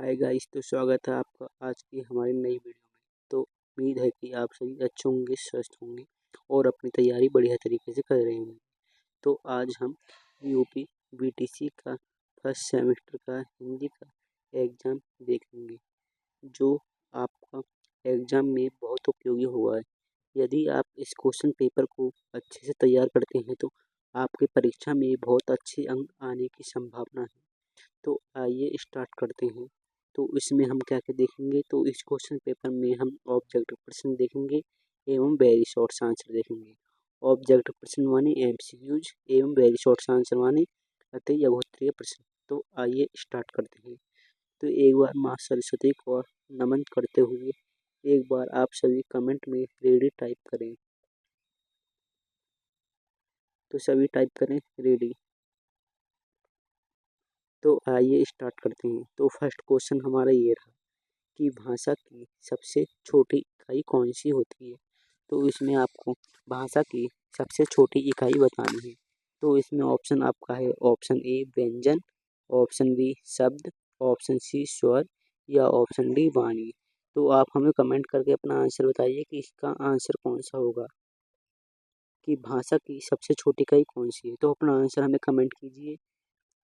Hi guys, तो स्वागत है आपका आज की हमारी नई वीडियो में। तो उम्मीद है कि आप सभी अच्छे होंगे, स्वस्थ होंगे और अपनी तैयारी बढ़िया तरीके से कर रहे होंगे। तो आज हम यूपी बीटीसी का फर्स्ट सेमेस्टर का हिंदी का एग्ज़ाम देखेंगे, जो आपका एग्ज़ाम में बहुत उपयोगी हुआ है। यदि आप इस क्वेश्चन पेपर को अच्छे से तैयार करते हैं तो आपके परीक्षा में बहुत अच्छे अंक आने की संभावना है। तो आइए स्टार्ट करते हैं। तो इसमें हम क्या क्या देखेंगे, तो इस क्वेश्चन पेपर में हम ऑब्जेक्टिव प्रश्न देखेंगे एवं वेरी शॉर्ट आंसर देखेंगे। ऑब्जेक्टिव प्रश्न माने एमसीक्यूज एवं वेरी शॉर्ट आंसर माने अति अगोचरीय प्रश्न। तो आइए स्टार्ट करते हैं। तो एक बार माँ सरस्वती को नमन करते हुए एक बार आप सभी कमेंट में रेडी टाइप करें। तो सभी टाइप करें रेडी। तो आइए स्टार्ट करते हैं। तो फर्स्ट क्वेश्चन हमारा ये रहा कि भाषा की सबसे छोटी इकाई कौन सी होती है। तो इसमें आपको भाषा की सबसे छोटी इकाई बतानी है। तो इसमें ऑप्शन आपका है ऑप्शन ए व्यंजन, ऑप्शन बी शब्द, ऑप्शन सी स्वर या ऑप्शन डी वाणी। तो आप हमें कमेंट करके अपना आंसर बताइए कि इसका आंसर कौन सा होगा, कि भाषा की सबसे छोटी इकाई कौन सी है। तो अपना आंसर हमें कमेंट कीजिए।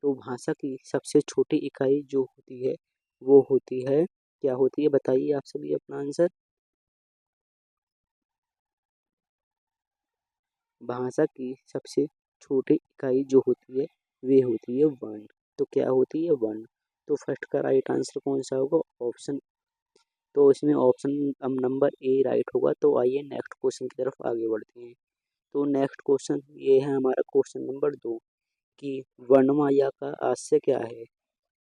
तो भाषा की सबसे छोटी इकाई जो होती है वो होती है, क्या होती है बताइए आप सभी अपना आंसर। भाषा की सबसे छोटी इकाई जो होती है वे होती है वर्ण। तो क्या होती है वर्ण। तो फर्स्ट का राइट आंसर कौन सा होगा, ऑप्शन। तो इसमें ऑप्शन अब नंबर ए राइट होगा। तो आइए नेक्स्ट क्वेश्चन की तरफ आगे बढ़ते हैं। तो नेक्स्ट क्वेश्चन ये है हमारा क्वेश्चन नंबर 2 कि वर्णमाला का आशय क्या है।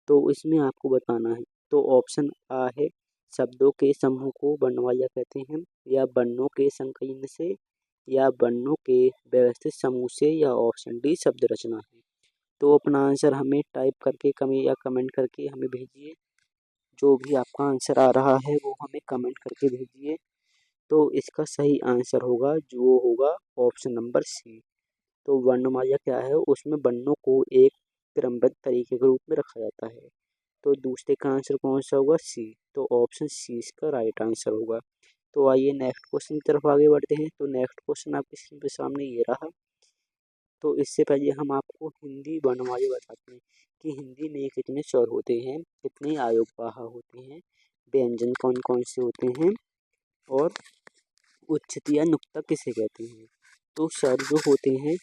तो इसमें आपको बताना है। तो ऑप्शन आ है शब्दों के समूह को वर्णमाला कहते हैं, या वर्णों के संकलन से, या वर्णों के व्यवस्थित समूह से, या ऑप्शन डी शब्द रचना है। तो अपना आंसर हमें टाइप करके या कमेंट करके हमें भेजिए। जो भी आपका आंसर आ रहा है वो हमें कमेंट करके भेजिए। तो इसका सही आंसर होगा जो होगा ऑप्शन नंबर सी। तो वर्णमाला क्या है, उसमें वर्णों को एक क्रमबद्ध तरीके के रूप में रखा जाता है। तो दूसरे का आंसर कौन सा होगा, सी। तो ऑप्शन सी इसका राइट आंसर होगा। तो आइए नेक्स्ट क्वेश्चन की तरफ आगे बढ़ते हैं। तो नेक्स्ट क्वेश्चन आपके स्क्रीन पे सामने ये रहा। तो इससे पहले हम आपको हिंदी वर्णमाला बताते हैं कि हिंदी में कितने स्वर होते हैं, कितने आयोगवाह होते हैं, व्यंजन कौन कौन से होते हैं और उच्चित या नुक्ता किसे कहते हैं। तो स्वर जो होते हैं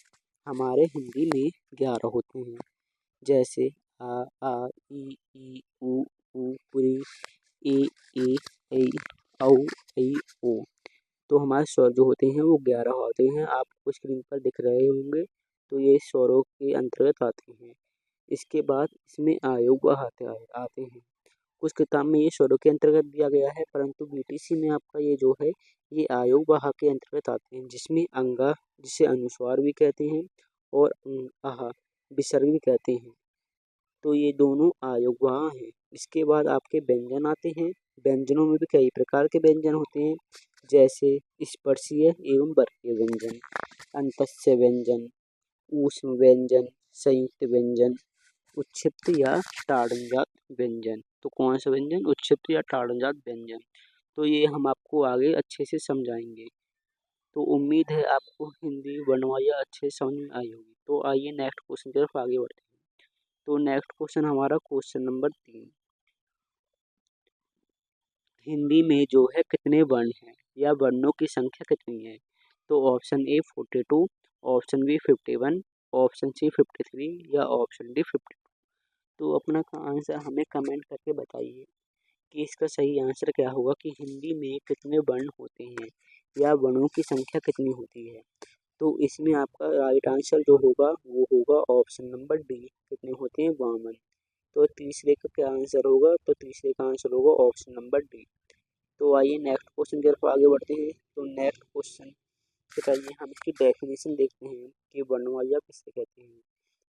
हमारे हिंदी में 11 होते हैं, जैसे आ ई उ ऊ ए ए ऐ औ ऐ ओ। तो हमारे स्वर जो होते हैं वो 11 होते हैं, आपको स्क्रीन पर दिख रहे होंगे। तो ये स्वरों के अंतर्गत आते हैं। इसके बाद इसमें आयोग आते हैं। कुछ किताब में ये स्वरों के अंतर्गत दिया गया है, परंतु बीटीसी में आपका ये जो है ये आयोग वाह के अंतर्गत आते हैं, जिसमें अंगा जिसे अनुस्वार भी कहते हैं और आहा विसर्ग भी कहते हैं। तो ये दोनों आयोगवाह हैं। इसके बाद आपके व्यंजन आते हैं। व्यंजनों में भी कई प्रकार के व्यंजन होते हैं, जैसे स्पर्शीय एवं वर्गीय व्यंजन, अंतस्य व्यंजन, ऊष्म व्यंजन, संयुक्त व्यंजन, उच्छिष्ट या ताड़नजात व्यंजन। तो कौन सा व्यंजन, उच्छिष्ट या ताड़नजात व्यंजन। तो ये हम आपको आगे अच्छे से समझाएंगे। तो उम्मीद है आपको हिंदी वर्णमाला अच्छे से समझ में आई होगी। तो आइए नेक्स्ट क्वेश्चन की तरफ आगे बढ़ते हैं। तो नेक्स्ट क्वेश्चन हमारा क्वेश्चन नंबर 3, हिंदी में जो है कितने वर्ण हैं या वर्णों की संख्या कितनी है। तो option A 42, option B 51, option C 53 या ऑप्शन डी 52। तो अपना का आंसर हमें कमेंट करके बताइए कि इसका सही आंसर क्या होगा, कि हिंदी में कितने वर्ण होते हैं या वर्णों की संख्या कितनी होती है। तो इसमें आपका राइट आंसर जो होगा वो होगा ऑप्शन नंबर डी, कितने होते हैं 52। तो तीसरे का क्या आंसर होगा, तो तीसरे का आंसर होगा ऑप्शन नंबर डी। तो आइए नेक्स्ट क्वेश्चन की तरफ आगे बढ़ते हैं। तो नेक्स्ट क्वेश्चन बताइए, हम इसकी डेफिनेशन देखते हैं कि वर्णमाला किसे कहते हैं।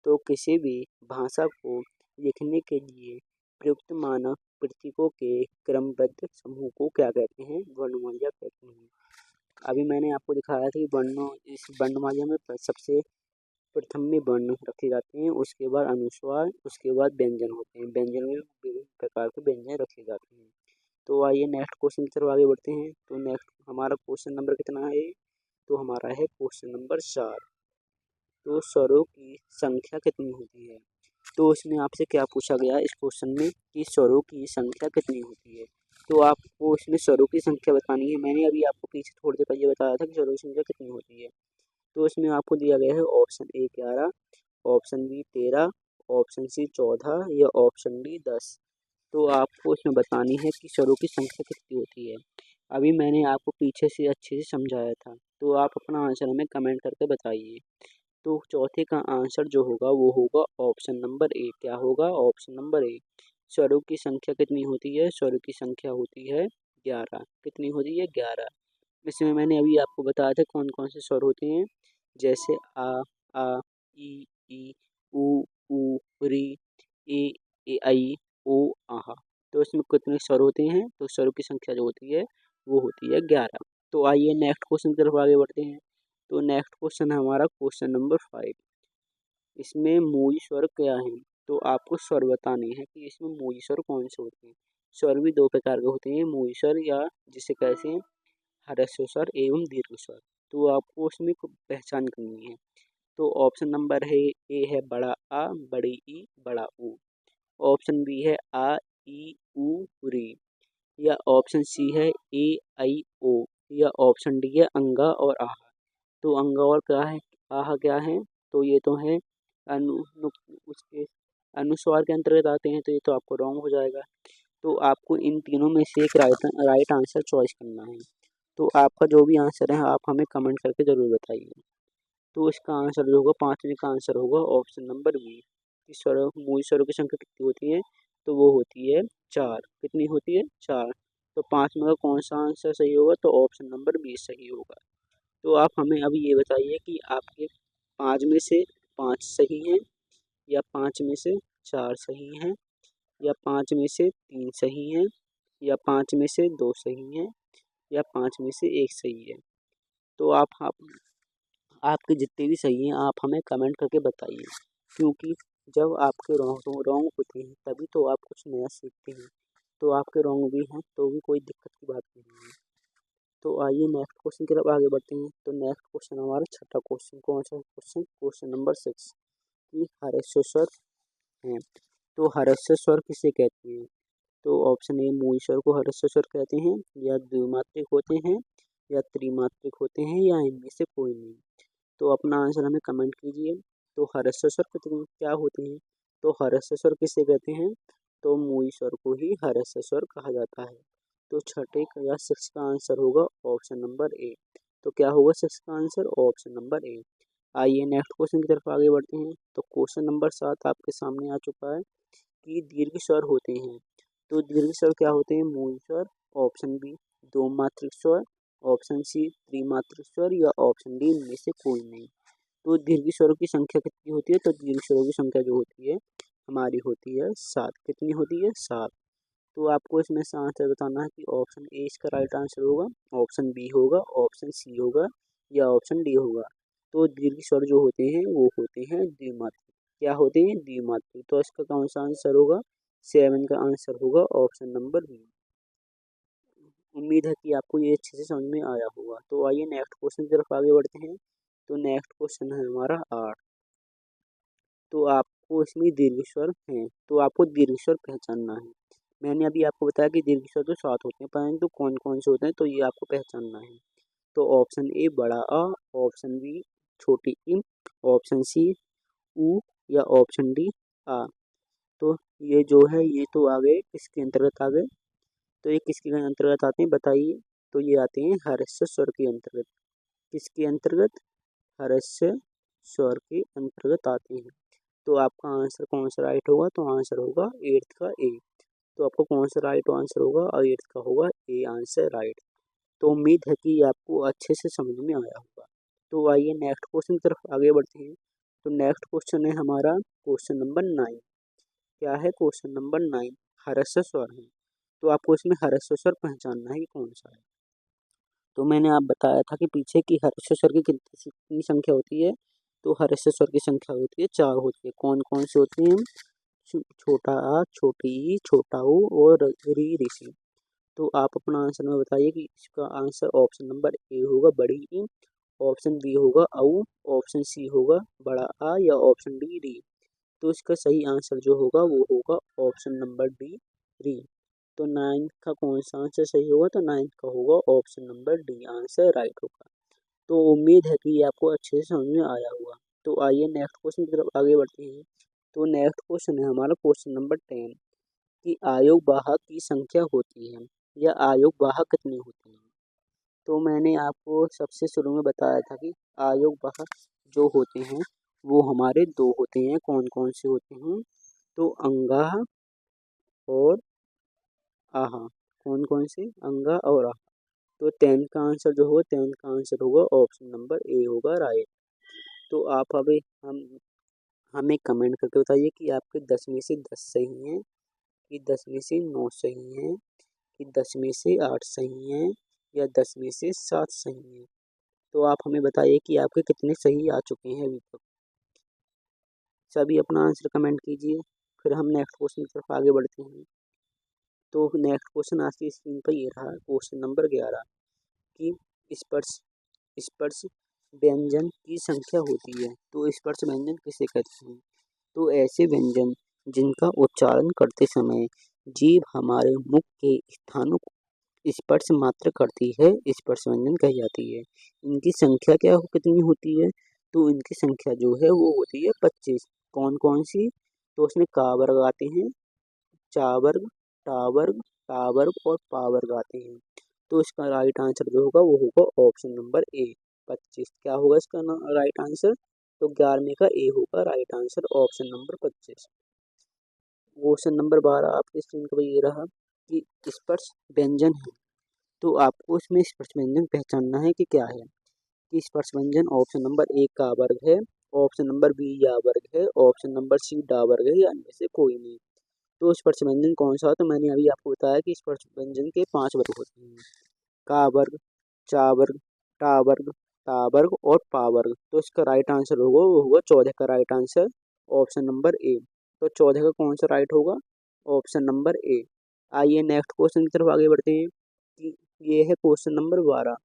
तो किसी भी भाषा को लिखने के लिए प्रयुक्त मानक प्रतीकों के क्रमबद्ध समूह को क्या कहते हैं, वर्णमाला कहते हैं। अभी मैंने आपको दिखाया था कि वर्णों इस वर्णमाला में सबसे प्रथम में वर्ण रखे जाते हैं, उसके बाद अनुस्वार, उसके बाद व्यंजन होते हैं। व्यंजन में विभिन्न प्रकार के व्यंजन रखे जाते हैं। तो आइए नेक्स्ट क्वेश्चन की तरफ आगे बढ़ते हैं। तो नेक्स्ट हमारा क्वेश्चन नंबर कितना है? तो हमारा है क्वेश्चन नंबर 4। तो स्वरों की संख्या कितनी होती है? तो इसमें आपसे क्या पूछा गया इस क्वेश्चन में कि स्वरों की संख्या कितनी होती है? तो आपको इसमें स्वरों की संख्या बतानी है। मैंने अभी आपको पीछे थोड़ी देर पहले बताया था कि स्वरों की संख्या कितनी होती है। तो इसमें आपको दिया गया है option A 11, option B 13, option C 14 या ऑप्शन डी 10। तो आपको इसमें बतानी है कि स्वरों की संख्या कितनी होती है। अभी मैंने आपको पीछे से अच्छे से समझाया था, तो आप अपना आंसर हमें कमेंट करके बताइए। तो चौथे का आंसर जो होगा वो होगा ऑप्शन नंबर ए। क्या होगा? Option number A. स्वरों की संख्या कितनी होती है? स्वरों की संख्या होती है 11। कितनी होती है? 11। इसमें मैंने अभी आपको बताया था कौन कौन से स्वर होते हैं, जैसे आ, ई, उ, री, ए, आई, ओ, आहा। तो इसमें कितने स्वर होते हैं? तो स्वरों की संख्या जो होती है वो होती है 11। तो आइए नेक्स्ट क्वेश्चन की तरफ आगे बढ़ते हैं। तो नेक्स्ट क्वेश्चन है हमारा क्वेश्चन नंबर 5। इसमें मूल स्वर क्या है? तो आपको स्वर बताने हैं कि इसमें मूल स्वर कौन से होते हैं। स्वर भी दो प्रकार के होते हैं, मूल स्वर या जिसे कहते हैं ह्रस्व स्वर एवं दीर्घ स्वर। तो आपको उसमें पहचान करनी है। तो ऑप्शन नंबर है ए है बड़ा आ, बड़ी ई, बड़ा ऊ। ऑप्शन बी है आ, ई, उ, री। या ऑप्शन सी है ए, आई, ओ। या ऑप्शन डी है अंगा और आहा। तो अंगा और क्या है, आहा क्या है? तो ये तो है उसके अनुस्वार के अंतर्गत आते हैं, तो ये तो आपको रॉन्ग हो जाएगा। तो आपको इन तीनों में से एक राइट आंसर चॉइस करना है। तो आपका जो भी आंसर है आप हमें कमेंट करके ज़रूर बताइए। तो इसका आंसर जो होगा, पाँचवें का आंसर होगा ऑप्शन नंबर बी कि स्वरों मूल स्वरों की संख्या कितनी होती है? तो वो होती है 4। कितनी होती है? 4। तो पाँचवें का कौन सा आंसर सही होगा? तो ऑप्शन नंबर बी सही होगा। तो आप हमें अभी ये बताइए कि आपके 5 में से 5 सही हैं, या 5 में से 4 सही हैं, या 5 में से 3 सही हैं, या 5 में से 2 सही हैं, या 5 में से 1 सही है। तो आप आपके जितने भी सही हैं आप हमें कमेंट करके बताइए, क्योंकि जब आपके रॉन्ग होते हैं तभी तो आप कुछ नया सीखते हैं। तो आपके रॉन्ग भी हैं तो भी कोई दिक्कत की बात नहीं है। तो आइए नेक्स्ट क्वेश्चन की तरफ आगे बढ़ते हैं। तो नेक्स्ट क्वेश्चन हमारा छठा क्वेश्चन कौन सा क्वेश्चन? क्वेश्चन नंबर 6 कि ह्रस्व स्वर हैं। तो ह्रस्व स्वर किसे कहते हैं? तो ऑप्शन ए मूल स्वर को ह्रस्व स्वर कहते हैं, या द्विमात्रिक होते हैं, या त्रिमात्रिक होते हैं, या इनमें से कोई नहीं। तो अपना आंसर हमें कमेंट कीजिए। तो ह्रस्व स्वर क्या होते हैं? तो ह्रस्व स्वर किसे कहते हैं? तो मूल स्वर को ही ह्रस्व स्वर कहा जाता है। तो छठे का या 6 का आंसर होगा ऑप्शन नंबर ए। तो क्या होगा 6 का आंसर? Option number A. आइए नेक्स्ट क्वेश्चन की तरफ आगे बढ़ते हैं। तो क्वेश्चन नंबर 7 आपके सामने आ चुका है कि दीर्घ स्वर होते हैं। तो दीर्घ स्वर क्या होते हैं? मूल स्वर, ऑप्शन बी दो मात्रिक स्वर, ऑप्शन सी त्रिमात्रिक स्वर, या ऑप्शन डी इनमें से कोई नहीं। तो दीर्घ स्वरों की संख्या कितनी होती है? तो दीर्घ स्वरों की संख्या जो होती है हमारी होती है 7। कितनी होती है? 7। तो आपको इसमें से आंसर बताना है कि ऑप्शन ए इसका राइट आंसर होगा, ऑप्शन बी होगा, ऑप्शन सी होगा, या ऑप्शन डी होगा। तो दीर्घ स्वर जो होते हैं वो होते हैं द्विमात्रिक। क्या होते हैं? द्विमात्रिक। तो इसका कौन सा आंसर होगा? 7 का आंसर होगा ऑप्शन नंबर बी। उम्मीद है कि आपको ये अच्छे से समझ में आया होगा। तो आइए नेक्स्ट क्वेश्चन की तरफ आगे बढ़ते हैं। तो नेक्स्ट क्वेश्चन है हमारा 8। तो आपको इसमें दीर्घ स्वर हैं, तो आपको दीर्घ स्वर पहचानना है। मैंने अभी आपको बताया कि दीर्घ स्वर तो 7 होते हैं, परंतु कौन कौन से होते हैं तो ये आपको पहचानना है। तो ऑप्शन ए बड़ा आ, ऑप्शन बी छोटी ई, ऑप्शन सी ऊ, या ऑप्शन डी आ। तो ये जो है ये तो आ गए किसके अंतर्गत आ गए? तो ये किसके अंतर्गत आते हैं बताइए? तो ये आते हैं ह्रस्व स्वर के अंतर्गत। किसके अंतर्गत? ह्रस्व स्वर के अंतर्गत आते हैं। तो आपका आंसर कौन सा राइट होगा? तो आंसर होगा 8th का ए। तो आपको कौन सा राइट आंसर होगा? और 8th का होगा ए आंसर राइट। तो उम्मीद है कि आपको अच्छे से समझ में आया होगा। तो आइए नेक्स्ट क्वेश्चन की तरफ आगे बढ़ते हैं। तो नेक्स्ट क्वेश्चन है हमारा क्वेश्चन नंबर 9। क्या है? क्वेश्चन नंबर 9 ह्रस्व स्वर है। तो आपको इसमें ह्रस्व स्वर पहचानना है कि कौन सा है। तो मैंने आप बताया था कि पीछे की ह्रस्व स्वर की कितनी संख्या होती है? तो हर्ष स्वर की संख्या होती है 4 होती है। कौन कौन से होते हैं? छोटा आ, छोटी ई, छोटा ऊ और री ऋषि। तो आप अपना आंसर में बताइए कि इसका आंसर ऑप्शन नंबर ए होगा बड़ी ई, ऑप्शन बी होगा औ, ऑप्शन सी होगा बड़ा आ या ऑप्शन डी री। तो इसका सही आंसर जो होगा वो होगा ऑप्शन नंबर डी री। तो 9 का कौन सा आंसर सही होगा? तो 9 का होगा option number D answer right होगा। तो उम्मीद है कि ये आपको अच्छे से समझ में आया होगा। तो आइए नेक्स्ट क्वेश्चन की तरफ आगे बढ़ते हैं। तो नेक्स्ट क्वेश्चन है हमारा क्वेश्चन नंबर 10 कि आयोग वाहक की संख्या होती है या आयोग वाहक कितने होते हैं। तो मैंने आपको सबसे शुरू में बताया था कि आयोग वाहक जो होते हैं वो हमारे 2 होते हैं। कौन कौन से होते हैं? तो अंगाह और आहा। कौन कौन से? अंगा और आहा। तो 10 का आंसर जो होगा 10 का आंसर होगा ऑप्शन नंबर ए होगा राइट। तो आप अभी हमें कमेंट करके बताइए कि आपके 10 में से 10 सही हैं, कि 10 में से 9 सही हैं, कि 10 में से 8 सही हैं या 10 में से 7 सही हैं। तो आप हमें बताइए कि आपके कितने सही आ चुके हैं अभी तक। सभी अपना आंसर कमेंट कीजिए। फिर हम नेक्स्ट क्वेश्चन की तरफ आगे बढ़ते हैं। तो नेक्स्ट क्वेश्चन आज की स्क्रीन पर ये रहा क्वेश्चन नंबर 11 कि स्पर्श स्पर्श व्यंजन की संख्या होती है। तो स्पर्श व्यंजन किसे कहते हैं? तो ऐसे व्यंजन जिनका उच्चारण करते समय जीभ हमारे मुख के स्थानों को स्पर्श मात्र करती है स्पर्श व्यंजन कही जाती है। इनकी संख्या कितनी होती है? तो इनकी संख्या जो है वो होती है 25। कौन कौन सी? तो उसमें का वर्ग आते हैं, चा वर्ग, टा वर्ग, टा वर्ग और पा वर्ग आते हैं। तो इसका राइट आंसर जो होगा वो होगा ऑप्शन नंबर ए 25। क्या होगा इसका राइट आंसर? तो 11वें का ए होगा right answer option number 25। Question number 12 आपकी स्क्रीन पर ये रहा कि स्पर्श व्यंजन है। तो आपको इसमें स्पर्श व्यंजन पहचानना है कि क्या है। कि स्पर्श व्यंजन ऑप्शन नंबर ए का वर्ग है, ऑप्शन नंबर बी या वर्ग है, ऑप्शन नंबर सी डा वर्ग है या इनमें से कोई नहीं। तो स्पर्श व्यंजन कौन सा है? तो मैंने अभी आपको बताया कि स्पर्श व्यंजन के 5 वर्ग होते हैं, का वर्ग, चा वर्ग, टा वर्ग, ता वर्ग और पा वर्ग। तो इसका राइट आंसर होगा वो होगा 14 का right answer option number A. तो 14 का कौन सा राइट होगा? Option number A. आइए नेक्स्ट क्वेश्चन की तरफ आगे बढ़ते हैं कि ये है क्वेश्चन नंबर 12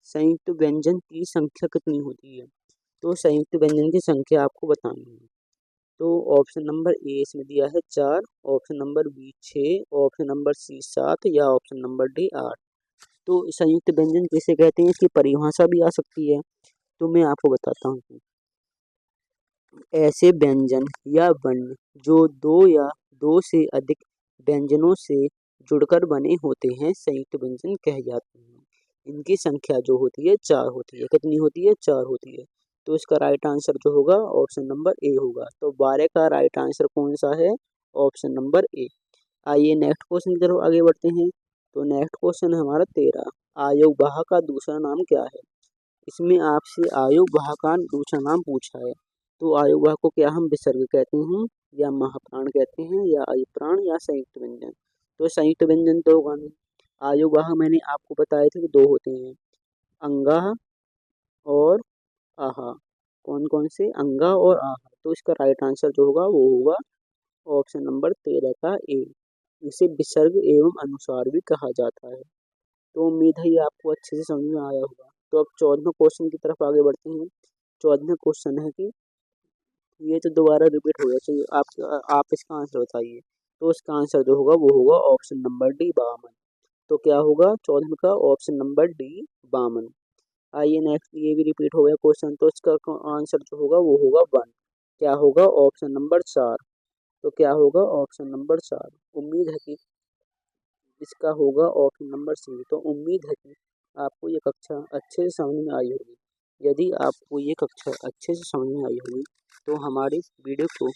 संयुक्त व्यंजन की संख्या कितनी होती है। तो संयुक्त व्यंजन की संख्या आपको बतानी है। तो ऑप्शन नंबर ए इसमें दिया है 4, option number B 6, option number C 7 या ऑप्शन नंबर डी 8। तो संयुक्त व्यंजन किसे कहते हैं? इसकी परिभाषा भी आ सकती है। तो मैं आपको बताता हूँ। ऐसे व्यंजन या वर्ण जो 2 या 2 से अधिक व्यंजनों से जुड़कर बने होते हैं संयुक्त व्यंजन कहे जाते हैं। इनकी संख्या जो होती है 4 होती है। कितनी होती है? 4 होती है। तो इसका राइट आंसर जो होगा ऑप्शन नंबर ए होगा। तो 12 का राइट आंसर कौन सा है? Option number A. आइए नेक्स्ट क्वेश्चन की तरफ आगे बढ़ते हैं। तो नेक्स्ट क्वेश्चन है हमारा 13 आयोग वाहक का दूसरा नाम क्या है। इसमें आपसे आयोग वाहक का दूसरा नाम पूछा है। तो आयोग वाहक को क्या हम विसर्ग कहते हैं या महाप्राण कहते हैं या अभिप्राण या संयुक्त व्यंजन। तो संयुक्त व्यंजन तो होगा नहीं। आयोग वाहक मैंने आपको बताए थे कि 2 होते हैं, अंगा और आहा। कौन कौन से? अंगा और आहा। तो इसका राइट आंसर जो होगा वो होगा ऑप्शन नंबर 13 का ए। इसे विसर्ग एवं अनुस्वार भी कहा जाता है। तो उम्मीद है ये आपको अच्छे से समझ में आया होगा। तो अब 14वें क्वेश्चन की तरफ आगे बढ़ते हैं। 14वां क्वेश्चन है कि ये तो दोबारा रिपीट हो गया, चलिए आप इसका आंसर बताइए। तो इसका आंसर जो होगा वो होगा ऑप्शन नंबर डी 52। तो क्या होगा 14वें का? Option number D 52। आइए नेक्स्ट, ये भी रिपीट हो गया क्वेश्चन। तो इसका आंसर जो होगा वो होगा 1। क्या होगा? Option number 4। तो क्या होगा? Option number 4। उम्मीद है कि इसका होगा ऑप्शन नंबर सी। तो उम्मीद है कि आपको ये कक्षा अच्छे से समझ में आई होगी। यदि आपको ये कक्षा अच्छे से समझ में आई होगी तो हमारी वीडियो को